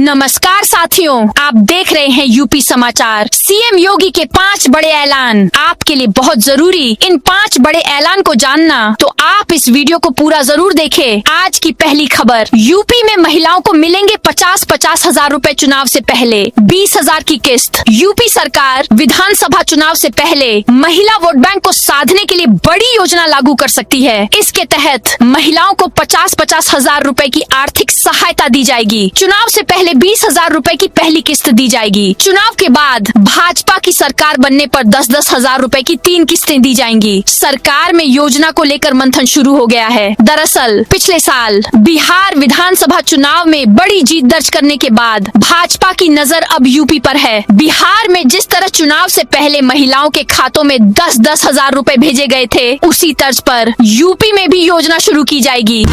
नमस्कार साथियों, आप देख रहे हैं यूपी समाचार। सीएम योगी के 5 बड़े ऐलान आपके लिए बहुत जरूरी। इन 5 बड़े ऐलान को जानना तो आप इस वीडियो को पूरा जरूर देखें। आज की पहली खबर, यूपी में महिलाओं को मिलेंगे 50-50 हजार रूपए चुनाव से पहले 20,000 की किस्त। यूपी सरकार विधानसभा चुनाव से पहले महिला वोट बैंक को साधने के लिए बड़ी योजना लागू कर सकती है। इसके तहत महिलाओं को 50-50 हजार रूपए की आर्थिक सहायता दी जाएगी। चुनाव से पहले 20,000 रूपए की पहली किस्त दी जाएगी। चुनाव के बाद भाजपा की सरकार बनने पर 10-10 हजार रूपए की 3 किस्तें दी जाएंगी। सरकार में योजना को लेकर मंथन शुरू हो गया है। दरअसल पिछले साल बिहार विधानसभा चुनाव में बड़ी जीत दर्ज करने के बाद भाजपा की नजर अब यूपी पर है। बिहार में जिस तरह चुनाव से पहले महिलाओं के खातों में 10-10 हजार रूपए भेजे गए थे, उसी तर्ज पर यूपी में भी योजना शुरू की जाएगी।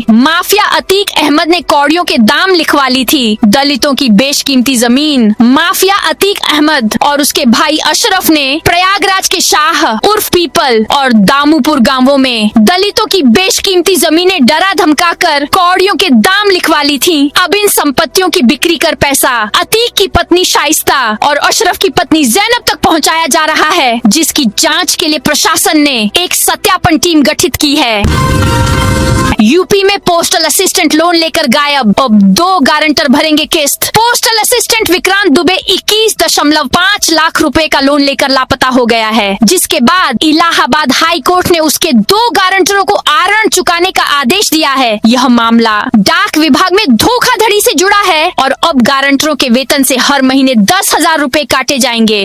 माफिया अतीक अहमद ने कौड़ियों के दाम लिखवा ली थी दलितों की बेशकीमती जमीन। माफिया अतीक अहमद और उसके भाई अशरफ ने प्रयागराज के शाह उर्फ पीपल और दामूपुर गांवों में दलितों की बेशकीमती जमीनें डरा धमका कर कौड़ियों के दाम लिखवा ली थी। अब इन संपत्तियों की बिक्री कर पैसा अतीक की पत्नी शाइस्ता और अशरफ की पत्नी जैनब तक पहुंचाया जा रहा है, जिसकी जांच के लिए प्रशासन ने एक सत्यापन टीम गठित की है। यूपी में पोस्टल असिस्टेंट लोन लेकर गायब, अब 2 गारंटर भरेंगे किस्त। पोस्टल असिस्टेंट विक्रांत दुबे 21.5 लाख रुपए का लोन लेकर लापता हो गया है, जिसके बाद इलाहाबाद हाई कोर्ट ने उसके 2 गारंटरों को आरण चुकाने का आदेश दिया है। यह मामला डाक विभाग में धोखाधड़ी से जुड़ा है और अब गारंटरों के वेतन से हर महीने 10,000 रूपए काटे जाएंगे।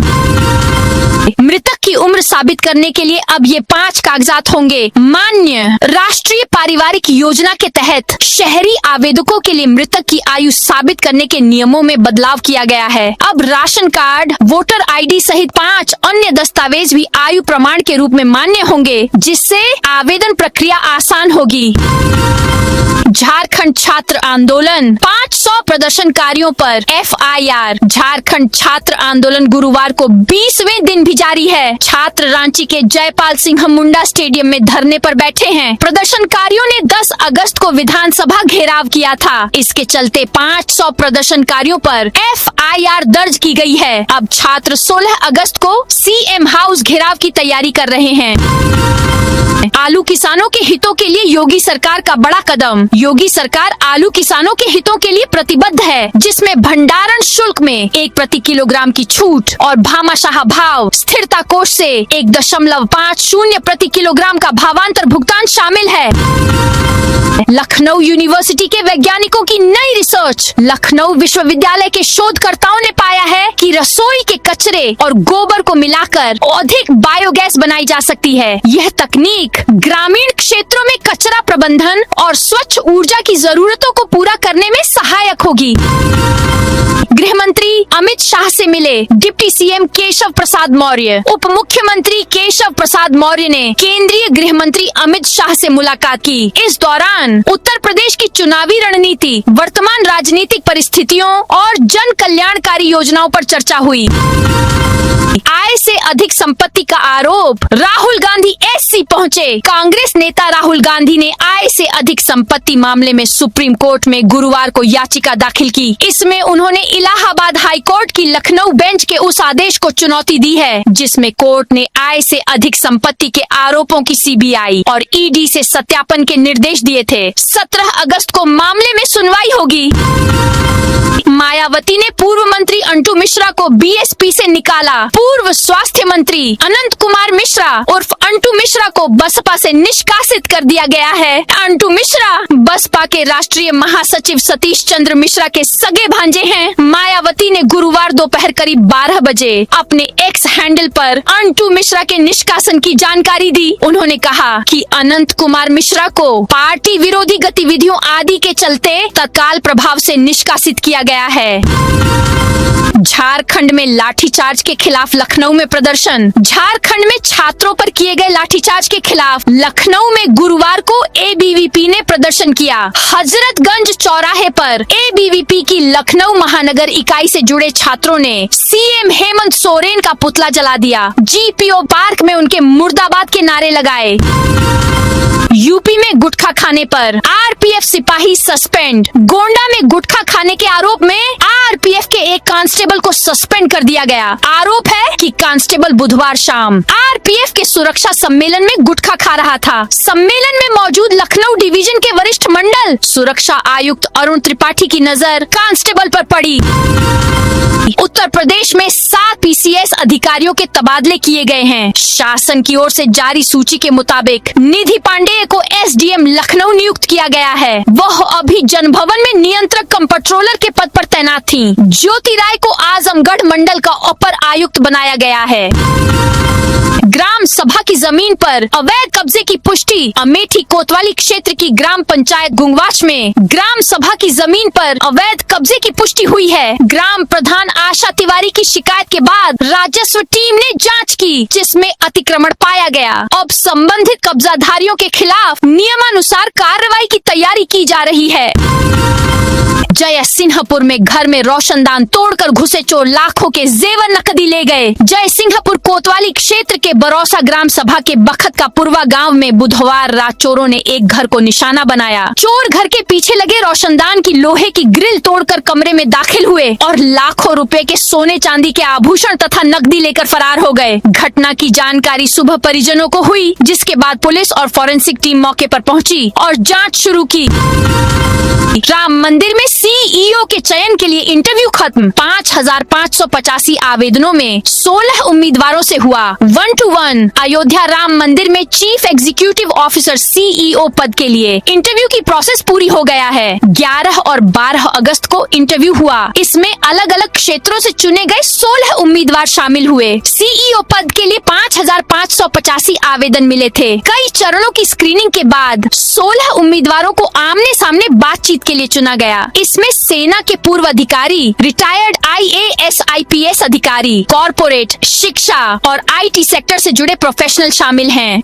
मृतक की उम्र साबित करने के लिए अब ये 5 कागजात होंगे मान्य। राष्ट्रीय पारिवारिक योजना के तहत शहरी आवेदकों के लिए मृतक की आयु साबित करने के नियमों में बदलाव किया गया है। अब राशन कार्ड, वोटर आईडी सहित 5 अन्य दस्तावेज भी आयु प्रमाण के रूप में मान्य होंगे, जिससे आवेदन प्रक्रिया आसान होगी। झारखंड छात्र आंदोलन, 500 प्रदर्शनकारियों पर FIR। झारखंड छात्र आंदोलन गुरुवार को 20वें दिन भी जारी है। छात्र रांची के जयपाल सिंह मुंडा स्टेडियम में धरने पर बैठे हैं। प्रदर्शनकारियों ने 10 अगस्त को विधानसभा घेराव किया था। इसके चलते 500 प्रदर्शनकारियों पर FIR दर्ज की गई है। अब छात्र 16 अगस्त को CM हाउस घेराव की तैयारी कर रहे हैं। आलू किसानों के हितों के लिए योगी सरकार का बड़ा कदम। योगी सरकार आलू किसानों के हितों के लिए प्रतिबद्ध है, जिसमें भंडारण शुल्क में 1 प्रति किलोग्राम की छूट और भामाशाह भाव स्थिरता कोष से 1.50 प्रति किलोग्राम का भावांतर भुगतान शामिल है। लखनऊ यूनिवर्सिटी के वैज्ञानिकों की नई रिसर्च। लखनऊ विश्वविद्यालय के शोधकर्ताओं ने पाया है कि रसोई के कचरे और गोबर को मिलाकर अधिक बायोगैस बनाई जा सकती है। यह तकनीक ग्रामीण क्षेत्रों में कचरा प्रबंधन और स्वच्छ ऊर्जा की जरूरतों को पूरा करने में सहायक होगी। गृह मंत्री अमित शाह से मिले डिप्टी CM केशव प्रसाद मौर्य। उप मुख्यमंत्री केशव प्रसाद मौर्य ने केंद्रीय गृह मंत्री अमित शाह से मुलाकात की। इस दौरान उत्तर प्रदेश की चुनावी रणनीति, वर्तमान राजनीतिक परिस्थितियों और जन कल्याणकारी योजनाओं पर चर्चा हुई। आय से अधिक संपत्ति का आरोप, राहुल गांधी SC पहुंचे। कांग्रेस नेता राहुल गांधी ने आय से अधिक संपत्ति मामले में सुप्रीम कोर्ट में गुरुवार को याचिका दाखिल की। इसमें उन्होंने इलाहाबाद हाई कोर्ट की लखनऊ बेंच के उस आदेश को चुनौती दी है, जिसमें कोर्ट ने आय से अधिक संपत्ति के आरोपों की CBI और ED से सत्यापन के निर्देश दिए थे। 17 अगस्त को मामले में सुनवाई होगी। मायावती ने पूर्व मंत्री अंटू मिश्रा को BSP से निकाला। पूर्व स्वास्थ्य मंत्री अनंत कुमार मिश्रा उर्फ अंटू मिश्रा को बसपा से निष्कासित कर दिया गया है। अंटू मिश्रा बसपा के राष्ट्रीय महासचिव सतीश चंद्र मिश्रा के सगे भांजे हैं। मायावती ने गुरुवार दोपहर करीब 12 बजे अपने X हैंडल पर अंटू मिश्रा के निष्कासन की जानकारी दी। उन्होंने कहा कि अनंत कुमार मिश्रा को पार्टी विरोधी गतिविधियों आदि के चलते तत्काल प्रभाव से निष्कासित किया गया है। झारखंड में लाठीचार्ज के खिलाफ लखनऊ में प्रदर्शन। झारखंड में छात्रों पर किए गए लाठीचार्ज के खिलाफ लखनऊ में गुरुवार को एबीवीपी ने प्रदर्शन किया। हजरतगंज चौराहे पर एबीवीपी की लखनऊ महानगर इकाई से जुड़े छात्रों ने सीएम हेमंत सोरेन का पुतला जला दिया। जीपीओ पार्क में उनके मुर्दाबाद के नारे लगाए। यूपी में गुटखा खाने पर आरपीएफ सिपाही सस्पेंड। गोंडा में गुटखा खाने के आरोप में आरपीएफ के एक कांस्टेबल को सस्पेंड कर दिया गया। आरोप है कि कांस्टेबल बुधवार शाम आरपीएफ के सुरक्षा सम्मेलन में गुटखा खा रहा था। सम्मेलन में मौजूद लखनऊ डिवीजन के वरिष्ठ मंडल सुरक्षा आयुक्त अरुण त्रिपाठी की नजर कांस्टेबल पर पड़ी। उत्तर प्रदेश में 7 पीसीएस अधिकारियों के तबादले किए गए हैं। शासन की ओर से जारी सूची के मुताबिक निधि पांडेय को एसडीएम लखनऊ नियुक्त किया गया है। वह अभी जनभवन में नियंत्रक कम पेट्रोलर के पद पर तैनात थी। ज्योति राय को आजमगढ़ मंडल का अपर आयुक्त बनाया गया है। ग्राम सभा की जमीन पर अवैध कब्जे की पुष्टि। अमेठी कोतवाली क्षेत्र की ग्राम पंचायत गुंगवाच में ग्राम सभा की जमीन पर अवैध कब्जे की पुष्टि हुई है। ग्राम प्रधान आशा तिवारी की शिकायत के बाद राजस्व टीम ने जांच की, जिसमें अतिक्रमण पाया गया। अब संबंधित कब्जाधारियों के खिलाफ नियमानुसार कार्रवाई की तैयारी की जा रही है। जय सिंहपुर में घर में रोशनदान तोड़कर घुसे चोर लाखों के जेवर नकदी ले गए। जय सिंहपुर कोतवाली क्षेत्र के बरौसा ग्राम सभा के बखत का पुरवा गांव में बुधवार रात चोरों ने एक घर को निशाना बनाया। चोर घर के पीछे लगे रोशनदान की लोहे की ग्रिल तोड़कर कमरे में दाखिल हुए और लाखों रुपए के सोने चांदी के आभूषण तथा नकदी लेकर फरार हो गए। घटना की जानकारी सुबह परिजनों को हुई, जिसके बाद पुलिस और फॉरेंसिक टीम मौके पर पहुंची और जांच शुरू की। राम मंदिर में सीईओ के चयन के लिए इंटरव्यू खत्म। 5585 आवेदनों में 16 उम्मीदवारों से हुआ 1-to-1। अयोध्या राम मंदिर में चीफ एग्जीक्यूटिव ऑफिसर सीईओ पद के लिए इंटरव्यू की प्रोसेस पूरी हो गया है। 11 और 12 अगस्त को इंटरव्यू हुआ। इसमें अलग अलग क्षेत्रों से चुने गए 16 उम्मीदवार शामिल हुए। सीईओ पद के लिए 5585 आवेदन मिले थे। कई चरणों की स्क्रीनिंग के बाद 16 उम्मीदवारों को आमने सामने बातचीत के लिए चुना गया। इसमें सेना के पूर्व अधिकारी, रिटायर्ड आईएएस आईपीएस अधिकारी, कॉर्पोरेट, शिक्षा और आईटी सेक्टर से जुड़े प्रोफेशनल शामिल हैं।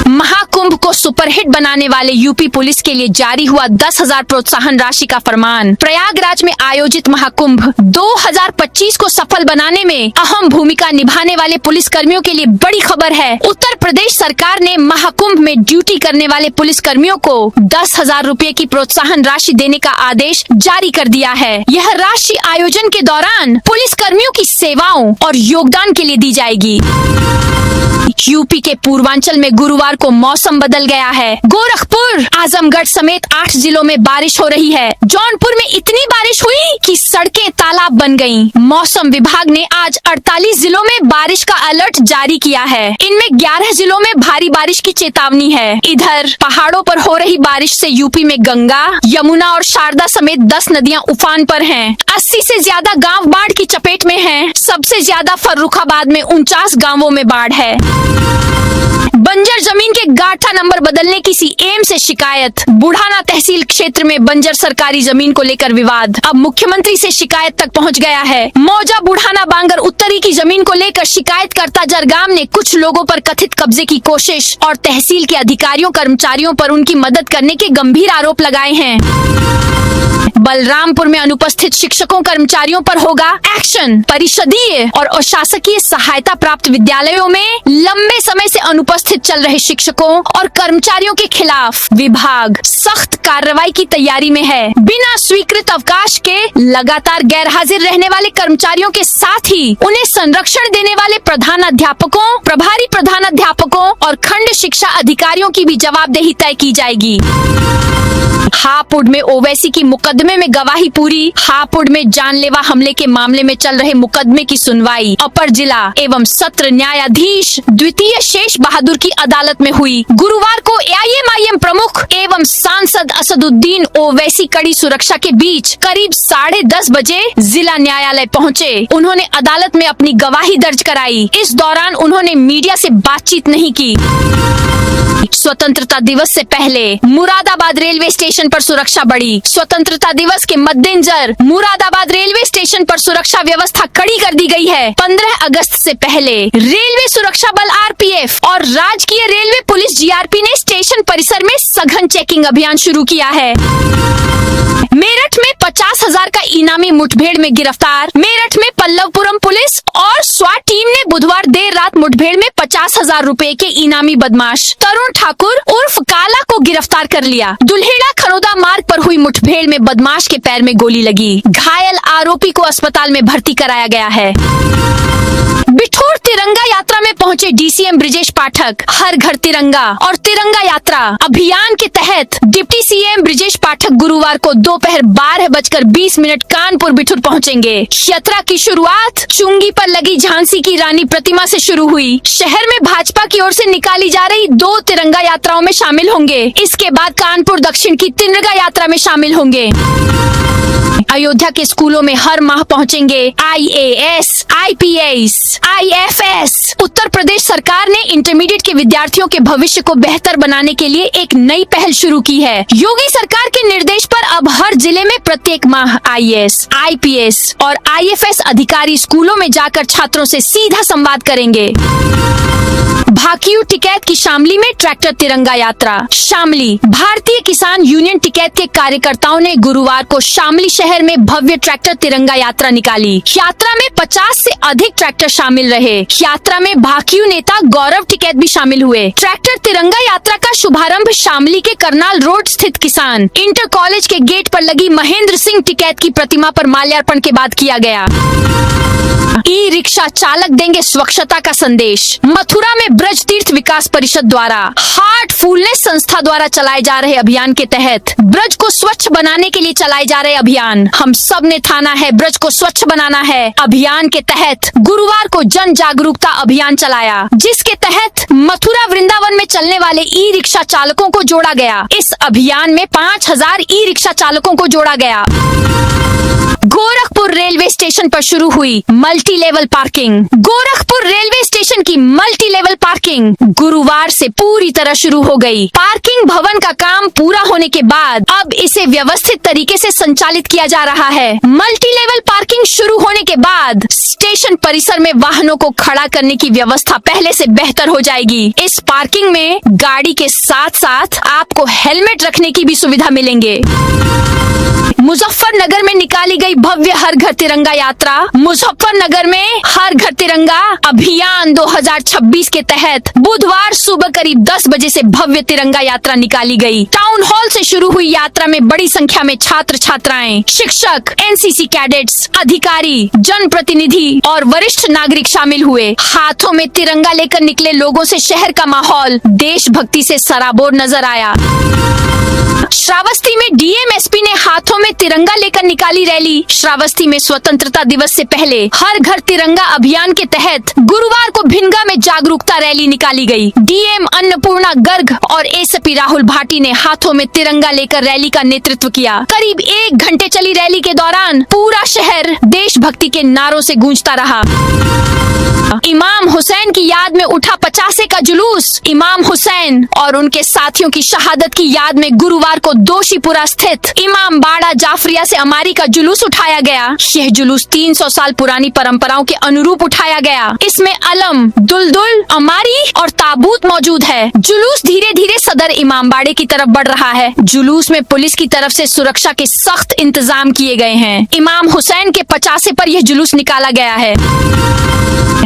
महाकुंभ को सुपरहिट बनाने वाले यूपी पुलिस के लिए जारी हुआ 10,000 प्रोत्साहन राशि का फरमान। प्रयागराज में आयोजित महाकुंभ 2025 को सफल बनाने में अहम भूमिका निभाने वाले पुलिस कर्मियों के लिए बड़ी खबर है। उत्तर प्रदेश सरकार ने महाकुंभ में ड्यूटी करने वाले पुलिस कर्मियों को 10,000 रुपए की प्रोत्साहन राशि देने का आदेश जारी कर दिया है। यह राशि आयोजन के दौरान पुलिस कर्मियों की सेवाओं और योगदान के लिए दी जाएगी। यूपी के पूर्वांचल में गुरुवार को मौसम बदल गया है। गोरखपुर, आजमगढ़ समेत 8 जिलों में बारिश हो रही है। जौनपुर में इतनी बारिश हुई कि सड़कें तालाब बन गईं। मौसम विभाग ने आज 48 जिलों में बारिश का अलर्ट जारी किया है। इनमें 11 जिलों में भारी बारिश की चेतावनी है। इधर पहाड़ों पर हो रही बारिश से यूपी में गंगा, यमुना और शारदा समेत 10 नदियां उफान पर हैं। 80 से ज्यादा गांव बाढ़ की चपेट में हैं। सबसे ज्यादा फर्रुखाबाद में 49 गांवों में बाढ़ है। बंजर जमीन के गाठा नंबर बदलने की सीएम से शिकायत। बुढ़ाना तहसील क्षेत्र में बंजर सरकारी जमीन को लेकर विवाद अब मुख्यमंत्री से शिकायत तक पहुंच गया है। मौजा बुढ़ाना बांगर उत्तरी की जमीन को लेकर शिकायतकर्ता जरगाम ने कुछ लोगों पर कथित कब्जे की कोशिश और तहसील के अधिकारियों कर्मचारियों पर उनकी मदद करने के गंभीर आरोप लगाए हैं। बलरामपुर में अनुपस्थित शिक्षकों कर्मचारियों पर होगा एक्शन। परिषदीय और अशासकीय सहायता प्राप्त विद्यालयों में लंबे समय से अनुपस्थित चल रहे शिक्षकों और कर्मचारियों के खिलाफ विभाग सख्त कार्रवाई की तैयारी में है। बिना स्वीकृत अवकाश के लगातार गैर हाजिर रहने वाले कर्मचारियों के साथ ही उन्हें संरक्षण देने वाले प्रधानाध्यापकों, प्रभारी प्रधानाध्यापकों और खंड शिक्षा अधिकारियों की भी जवाबदेही तय की जाएगी। हापुड़ में ओवैसी की मुकदमे में गवाही पूरी। हापुड़ में जानलेवा हमले के मामले में चल रहे मुकदमे की सुनवाई अपर जिला एवं सत्र न्यायाधीश द्वितीय शेष बहादुर की अदालत में हुई। गुरुवार को एआईएमआईएम प्रमुख एवं सांसद असदुद्दीन ओवैसी कड़ी सुरक्षा के बीच करीब 10:30 बजे जिला न्यायालय पहुँचे। उन्होंने अदालत में अपनी गवाही दर्ज कराई। इस दौरान उन्होंने मीडिया से बातचीत नहीं की। स्वतंत्रता दिवस से पहले मुरादाबाद रेलवे स्टेशन पर सुरक्षा बढ़ी। स्वतंत्रता दिवस दिवस के मद्देनजर मुरादाबाद रेलवे स्टेशन पर सुरक्षा व्यवस्था कड़ी कर दी गई है। 15 अगस्त से पहले रेलवे सुरक्षा बल RPF और राजकीय रेलवे पुलिस GRP ने स्टेशन परिसर में सघन चेकिंग अभियान शुरू किया है। मेरठ में 50,000 का इनामी मुठभेड़ में गिरफ्तार। मेरठ में पल्लवपुरम पुलिस और स्वाट टीम ने बुधवार देर रात मुठभेड़ में 50,000 रुपए के इनामी बदमाश तरुण ठाकुर उर्फ काला को गिरफ्तार कर लिया। दुल्हेड़ा खरोदा मार्ग पर हुई मुठभेड़ में बदमाश के पैर में गोली लगी। घायल आरोपी को अस्पताल में भर्ती कराया गया है। बिठूर तिरंगा यात्रा में पहुंचे DCM ब्रिजेश पाठक। हर घर तिरंगा और तिरंगा यात्रा अभियान के तहत डिप्टी CM ब्रिजेश पाठक गुरुवार को दोपहर 12:20 कानपुर बिठूर पहुंचेंगे। यात्रा की शुरुआत चुंगी पर लगी झांसी की रानी प्रतिमा से शुरू हुई। शहर में भाजपा की ओर से निकाली जा रही 2 तिरंगा यात्राओं में शामिल होंगे। इसके बाद कानपुर दक्षिण की तिरंगा यात्रा में शामिल होंगे। अयोध्या के स्कूलों में हर माह पहुंचेंगे IAS, IPS, IFS। Uttar Pradesh सरकार ने इंटरमीडिएट के विद्यार्थियों के भविष्य को बेहतर बनाने के लिए एक नई पहल शुरू की है। योगी सरकार के निर्देश पर अब हर जिले में प्रत्येक माह IAS, IPS और IFS अधिकारी स्कूलों में जाकर छात्रों से सीधा संवाद करेंगे। भाकियू टिकैत की शामली में ट्रैक्टर तिरंगा यात्रा। शामली भारतीय किसान यूनियन टिकैत के कार्यकर्ताओं ने गुरुवार को शामली शहर में भव्य ट्रैक्टर तिरंगा यात्रा निकाली। यात्रा में 50 से अधिक ट्रैक्टर शामिल रहे। यात्रा में भाकियू नेता गौरव टिकैत भी शामिल हुए। ट्रैक्टर तिरंगा यात्रा का शुभारंभ शामली के करनाल रोड स्थित किसान इंटर कॉलेज के गेट पर लगी महेंद्र सिंह टिकैत की प्रतिमा पर माल्यार्पण के बाद किया गया। ई-रिक्शा चालक देंगे स्वच्छता का संदेश। मथुरा में ब्रज तीर्थ विकास परिषद द्वारा हार्टफुलनेस संस्था द्वारा चलाए जा रहे अभियान के तहत ब्रज को स्वच्छ बनाने के लिए चलाए जा रहे अभियान हम सब ने ठाना है ब्रज को स्वच्छ बनाना है अभियान के तहत गुरुवार को जन जागरूकता अभियान चलाया, जिसके तहत मथुरा वृंदावन में चलने वाले ई-रिक्शा चालकों को जोड़ा गया। इस अभियान में 5,000 ई-रिक्शा चालकों को जोड़ा गया। गोरखपुर रेलवे स्टेशन पर शुरू हुई multi level parking. Gorakhpur railway station की मल्टी लेवल पार्किंग गुरुवार से पूरी तरह शुरू हो गई। पार्किंग भवन का काम पूरा होने के बाद अब इसे व्यवस्थित तरीके से संचालित किया जा रहा है। मल्टी लेवल पार्किंग शुरू होने के बाद स्टेशन परिसर में वाहनों को खड़ा करने की व्यवस्था पहले से बेहतर हो जाएगी। इस पार्किंग में गाड़ी के साथ साथ आपको हेलमेट रखने की भी सुविधा मिलेंगे। मुजफ्फरनगर में निकाली गई भव्य हर घर तिरंगा यात्रा। मुजफ्फरनगर में हर घर तिरंगा अभियान 2026 के तहत बुधवार सुबह करीब 10 बजे से भव्य तिरंगा यात्रा निकाली गई। टाउन हॉल से शुरू हुई यात्रा में बड़ी संख्या में छात्र छात्राएं, शिक्षक, NCC कैडेट्स, अधिकारी, जनप्रतिनिधि और वरिष्ठ नागरिक शामिल हुए। हाथों में तिरंगा लेकर निकले लोगों से शहर का माहौल देशभक्ति से सराबोर नजर आया। श्रावस्ती में DM SP ने हाथों में तिरंगा लेकर निकाली रैली। श्रावस्ती में स्वतंत्रता दिवस से पहले हर घर तिरंगा अभियान के तहत गुरुवार को भिनगा में जागरूकता रैली निकाली गई। DM अन्नपूर्णा गर्ग और ACP राहुल भाटी ने हाथों में तिरंगा लेकर रैली का नेतृत्व किया। करीब 1 घंटे चली रैली के दौरान पूरा शहर देशभक्ति के नारों से गूंजता रहा। इमाम हुसैन की याद में उठा 50 का जुलूस। इमाम हुसैन और उनके साथियों की शहादत की याद में गुरुवार को दोषीपुरा स्थित इमाम बाड़ा जाफरिया से अमारी का जुलूस उठाया गया। यह जुलूस 300 साल पुरानी परंपराओं के अनुरूप उठाया गया। इसमें अलम, दुलदुल, अमारी और ताबूत मौजूद है। जुलूस धीरे धीरे सदर इमाम बाड़े की तरफ बढ़ रहा है। जुलूस में पुलिस की तरफ से सुरक्षा के सख्त इंतजाम किए गए हैं। इमाम हुसैन के 50 पर यह जुलूस निकाला गया है।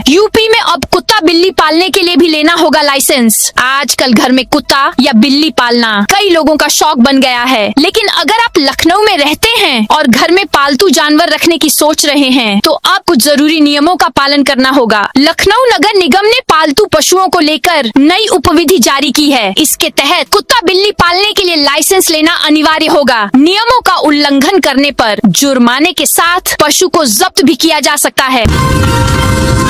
यूपी में अब कुत्ता बिल्ली पालने के लिए भी लेना होगा लाइसेंस। आजकल घर में कुत्ता या बिल्ली पालना कई लोगों का शौक बन गया है, लेकिन अगर आप लखनऊ में रहते हैं और घर में पालतू जानवर रखने की सोच रहे हैं तो आप कुछ जरूरी नियमों का पालन करना होगा। लखनऊ नगर निगम ने पालतू पशुओं को लेकर नई उपविधि जारी की है। इसके तहत कुत्ता बिल्ली पालने के लिए लाइसेंस लेना अनिवार्य होगा। नियमों का उल्लंघन करने पर जुर्माने के साथ पशु को जब्त भी किया जा सकता है।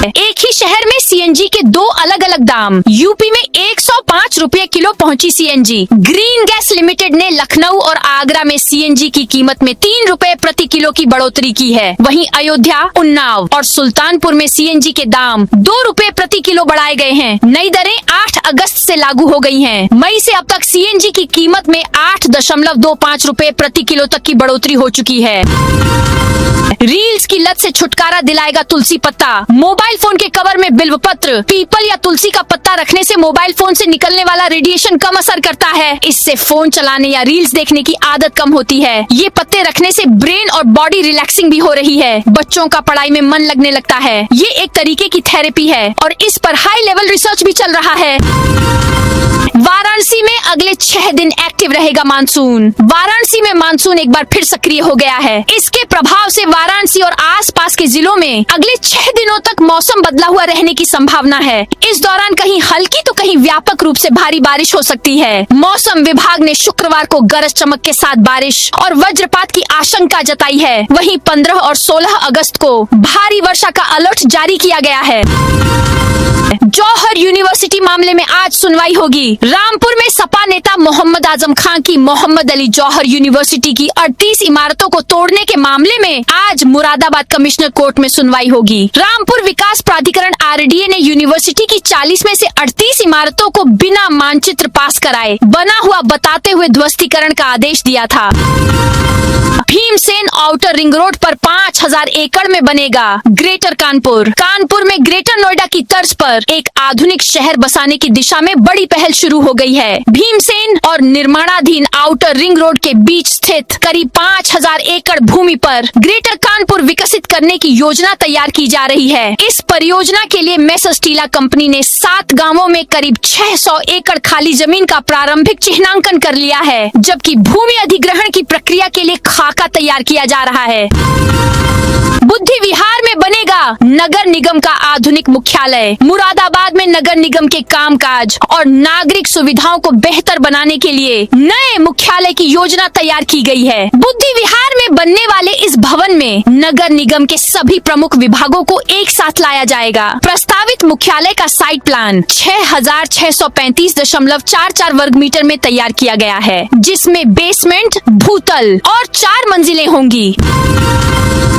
एक ही शहर में CNG के 2 अलग अलग दाम। यूपी में 105 रुपए किलो पहुंची CNG। ग्रीन गैस लिमिटेड ने लखनऊ और आगरा में CNG की कीमत में 3 रुपए प्रति किलो की बढ़ोतरी की है। वहीं अयोध्या, उन्नाव और सुल्तानपुर में सीएनजी के दाम 2 रुपए प्रति किलो बढ़ाए गए हैं। नई दरें 8 अगस्त से लागू हो गई हैं। मई से अब तक सीएनजी की कीमत में 8.25 रुपए प्रति किलो तक की बढ़ोतरी हो चुकी है। रील्स की लत से छुटकारा दिलाएगा तुलसी पत्ता। मोबाइल फोन के कवर में बिल्व पत्र, पीपल या तुलसी का पत्ता रखने से मोबाइल फोन से निकलने वाला रेडिएशन कम असर करता है। इससे फोन चलाने या रील्स देखने की आदत कम होती है। ये पत्ते रखने से ब्रेन और बॉडी रिलैक्सिंग भी हो रही है। बच्चों का पढ़ाई में मन लगने लगता है। ये एक तरीके की थेरेपी है और इस पर हाई लेवल रिसर्च भी चल रहा है। वाराणसी में अगले 6 दिन एक्टिव रहेगा मानसून। वाराणसी में मानसून एक बार फिर सक्रिय हो गया है। इसके प्रभाव से वाराणसी और आसपास के जिलों में अगले 6 दिनों तक मौसम बदला हुआ रहने की संभावना है। इस दौरान कहीं हल्की तो कहीं व्यापक रूप से भारी बारिश हो सकती है। मौसम विभाग ने शुक्रवार को गरज चमक के साथ बारिश और वज्रपात की आशंका जताई है। वहीं 15 और 16 अगस्त को भारी वर्षा का अलर्ट जारी किया गया है। जौहर यूनिवर्सिटी मामले में आज सुनवाई होगी। रामपुर में सपा नेता मोहम्मद आजम खान की मोहम्मद अली जौहर यूनिवर्सिटी की 38 इमारतों को तोड़ने के मामले में आज मुरादाबाद कमिश्नर कोर्ट में सुनवाई होगी। रामपुर विकास प्राधिकरण आरडीए ने यूनिवर्सिटी की 40 में से 38 इमारतों को बिना मानचित्र पास कराए बना हुआ बताते हुए ध्वस्तीकरण का आदेश दिया था। भीमसेन आउटर रिंग रोड पर 5000 एकड़ में बनेगा ग्रेटर कानपुर। कानपुर में ग्रेटर नोएडा की तर्ज पर एक आधुनिक शहर बसाने की दिशा में बड़ी पहल शुरू हो गई है। भीमसेन और निर्माणाधीन आउटर रिंग रोड के बीच स्थित करीब 5000 एकड़ भूमि पर ग्रेटर कानपुर विकसित करने की योजना तैयार की जा रही है। इस परियोजना के लिए मेसर्स स्टीला कंपनी ने 7 गांवों में करीब 600 एकड़ खाली जमीन का प्रारंभिक चिन्हांकन कर लिया है, जबकि भूमि अधिग्रहण की प्रक्रिया के लिए खाका तैयार किया जा रहा है। बुद्धि विहार में बनेगा नगर निगम का आधुनिक मुख्यालय। मुरादाबाद में नगर निगम के कामकाज और नागरिक सुविधाओं को बेहतर बनाने के लिए नए मुख्यालय की योजना तैयार की गई है। बुद्धि विहार में बनने वाले इस भवन में नगर निगम के सभी प्रमुख विभागों को एक साथ लाया जाएगा। प्रस्तावित मुख्यालय का साइट प्लान 6635.44 वर्ग मीटर में तैयार किया गया है, जिसमें बेसमेंट, भूतल और 4 मंजिलें होंगी।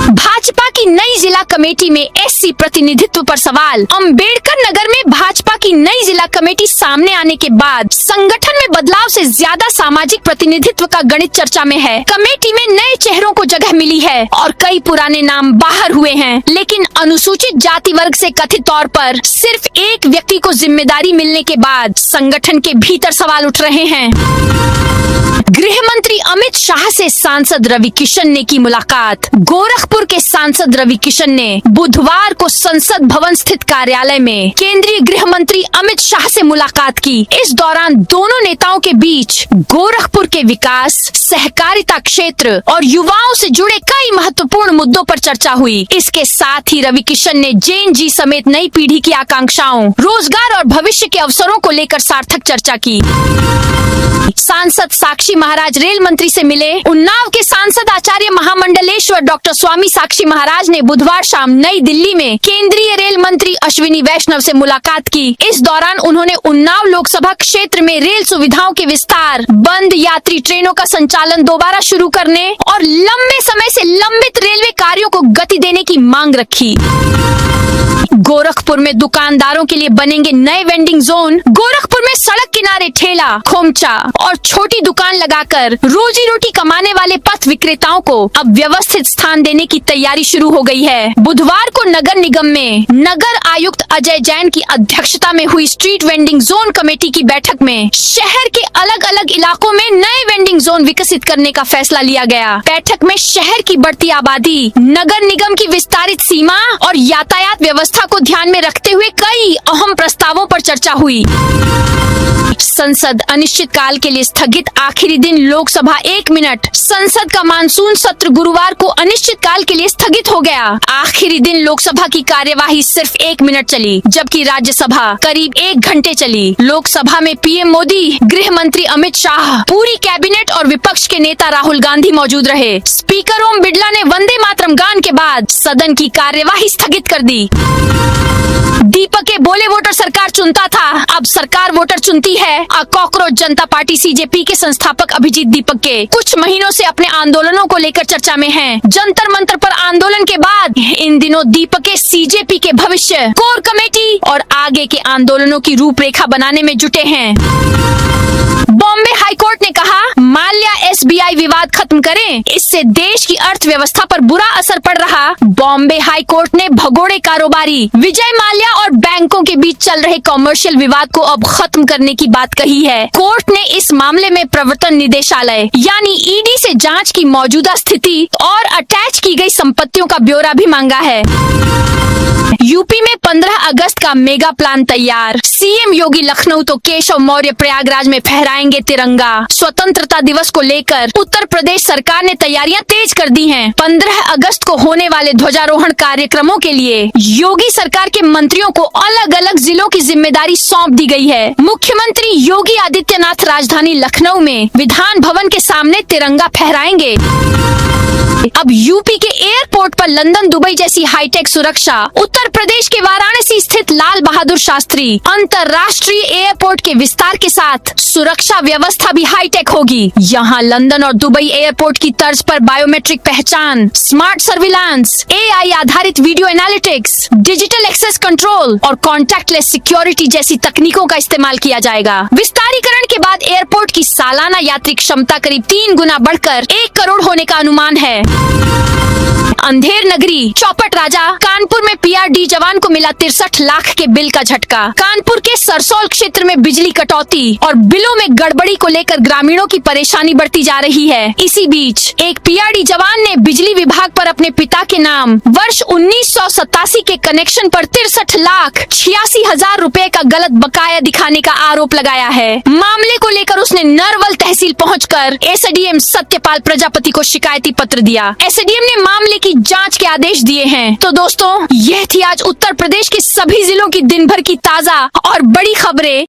भाजपा की नई जिला कमेटी में एससी प्रतिनिधित्व पर सवाल। अंबेडकर नगर में भाजपा की नई जिला कमेटी सामने आने के बाद संगठन में बदलाव से ज्यादा सामाजिक प्रतिनिधित्व का गणित चर्चा में है। कमेटी में नए चेहरों को जगह मिली है और कई पुराने नाम बाहर हुए हैं, लेकिन अनुसूचित जाति वर्ग से कथित तौर पर सिर्फ एक व्यक्ति को जिम्मेदारी मिलने के बाद संगठन के भीतर सवाल उठ रहे हैं। गृह मंत्री अमित शाह से सांसद रवि किशन ने की मुलाकात। गोरखपुर के सांसद रवि किशन ने बुधवार को संसद भवन स्थित कार्यालय में केंद्रीय गृह मंत्री अमित शाह से मुलाकात की। इस दौरान दोनों नेताओं के बीच गोरखपुर के विकास, सहकारिता क्षेत्र और युवाओं से जुड़े कई महत्वपूर्ण मुद्दों पर चर्चा हुई। इसके साथ ही रवि किशन ने जेएनजी समेत नई पीढ़ी की आकांक्षाओं, रोजगार और भविष्य के अवसरों को लेकर सार्थक चर्चा की। सांसद साक्षी महाराज रेल मंत्री से मिले। उन्नाव के सांसद आचार्य महामंडलेश्वर डॉक्टर स्वामी साक्षी महाराज ने बुधवार शाम नई दिल्ली में केंद्रीय रेल मंत्री अश्विनी वैष्णव से मुलाकात की। इस दौरान उन्होंने उन्नाव लोकसभा क्षेत्र में रेल सुविधाओं के विस्तार, बंद यात्री ट्रेनों का संचालन दोबारा शुरू करने और लंबे समय से लंबित रेलवे कार्यों को गति देने की मांग रखी। गोरखपुर में दुकानदारों के लिए बनेंगे नए वेंडिंग जोन। गोरखपुर में सड़क किनारे ठेला, खोमचा और छोटी दुकान लगाकर रोजी रोटी कमाने वाले पथ विक्रेताओं को अब व्यवस्थित स्थान देने की तैयारी शुरू हो गई है। बुधवार को नगर निगम में नगर आयुक्त अजय जैन की अध्यक्षता में हुई स्ट्रीट वेंडिंग जोन कमेटी की बैठक में शहर के अलग अलग इलाकों में नए वेंडिंग जोन विकसित करने का फैसला लिया गया। बैठक में शहर की बढ़ती आबादी, नगर निगम की विस्तारित सीमा और यातायात व्यवस्था को ध्यान में रखते हुए कई अहम प्रस्तावों पर चर्चा हुई। संसद अनिश्चितकाल के लिए स्थगित। आखिरी दिन लोकसभा 1 मिनट। संसद का मानसून सत्र गुरुवार को अनिश्चितकाल के लिए स्थगित हो गया। आखिरी दिन लोकसभा की कार्यवाही सिर्फ 1 मिनट चली, जबकि राज्यसभा करीब 1 घंटे चली। लोकसभा में पीएम मोदी, गृह मंत्री अमित शाह, पूरी कैबिनेट और विपक्ष के नेता राहुल गांधी मौजूद रहे। स्पीकर ओम बिरला ने वंदे मातरम मातरम गान के बाद सदन की कार्यवाही स्थगित कर दी। दीपक के बोले वोटर सरकार चुनता था, अब सरकार वोटर चुनती है। कॉकरोच जनता पार्टी सीजेपी के संस्थापक अभिजीत दीपक के कुछ महीनों से अपने आंदोलनों को लेकर चर्चा में हैं। जंतर मंतर पर आंदोलन के बाद इन दिनों दीपक के सीजेपी के भविष्य, कोर कमेटी और आगे के आंदोलनों की रूपरेखा बनाने में जुटे हैं। बॉम्बे हाईकोर्ट ने कहा माल्या एसबीआई विवाद खत्म करें, इससे देश की अर्थव्यवस्था पर बुरा असर पड़ रहा। बॉम्बे हाईकोर्ट ने भगोड़े कारोबारी विजय माल्या और बैंकों के बीच चल रहे कॉमर्शियल विवाद को अब खत्म करने की बात कही है। कोर्ट ने इस मामले में प्रवर्तन निदेशालय यानी ईडी से जांच की मौजूदा स्थिति और अटैच की गई संपत्तियों का ब्यौरा भी मांगा है। यूपी में 15 अगस्त का मेगा प्लान तैयार, सीएम योगी लखनऊ तो केशव मौर्य प्रयागराज में फहराएंगे तिरंगा। स्वतंत्रता दिवस को लेकर उत्तर प्रदेश सरकार ने तैयारियां तेज कर दी हैं। 15 अगस्त को होने वाले ध्वजारोहण कार्यक्रमों के लिए योगी सरकार के मंत्रियों को अलग अलग जिलों की जिम्मेदारी सौंप दी गई है। मुख्यमंत्री योगी आदित्यनाथ राजधानी लखनऊ में विधान भवन के सामने तिरंगा फहराएंगे। अब यूपी के एयरपोर्ट पर लंदन दुबई जैसी हाईटेक सुरक्षा, उत्तर प्रदेश के वाराणसी स्थित लाल बहादुर शास्त्री अंतर्राष्ट्रीय एयरपोर्ट के विस्तार के साथ सुरक्षा व्यवस्था भी हाईटेक होगी। यहाँ लंदन और दुबई एयरपोर्ट की तर्ज पर बायोमेट्रिक पहचान, स्मार्ट सर्विलांस, एआई आधारित video analytics, digital access control और कॉन्टैक्टलेस सिक्योरिटी जैसी तकनीकों का इस्तेमाल किया जाएगा। विस्तारीकरण के बाद एयरपोर्ट की सालाना यात्री क्षमता करीब 3 गुना बढ़कर 1 करोड़ होने का अनुमान है। अंधेर नगरी, चौपट राजा, कानपुर में पीआरडी जवान को मिला 63 लाख के बिल का झटका। कानपुर के सरसौल क्षेत्र में बिजली कटौती और बिलों में गड़बड़ी को लेकर ग्रामीणों की परेशानी बढ़ती जा रही है। इसी बीच एक पीआरडी जवान ने बिजली विभाग पर अपने पिता के नाम वर्ष 1987 के कनेक्शन पर 63,86,000 रुपए का गलत बकाया दिखाने का आरोप लगाया है। मामले को लेकर उसने नरवल तहसील पहुंचकर एसडीएम सत्यपाल प्रजापति को शिकायती पत्र दिया। एसडीएम ने मामले की जांच के आदेश दिए हैं। तो दोस्तों, यह थी आज उत्तर प्रदेश के सभी जिलों की दिन भर की ताजा और बड़ी खबरें।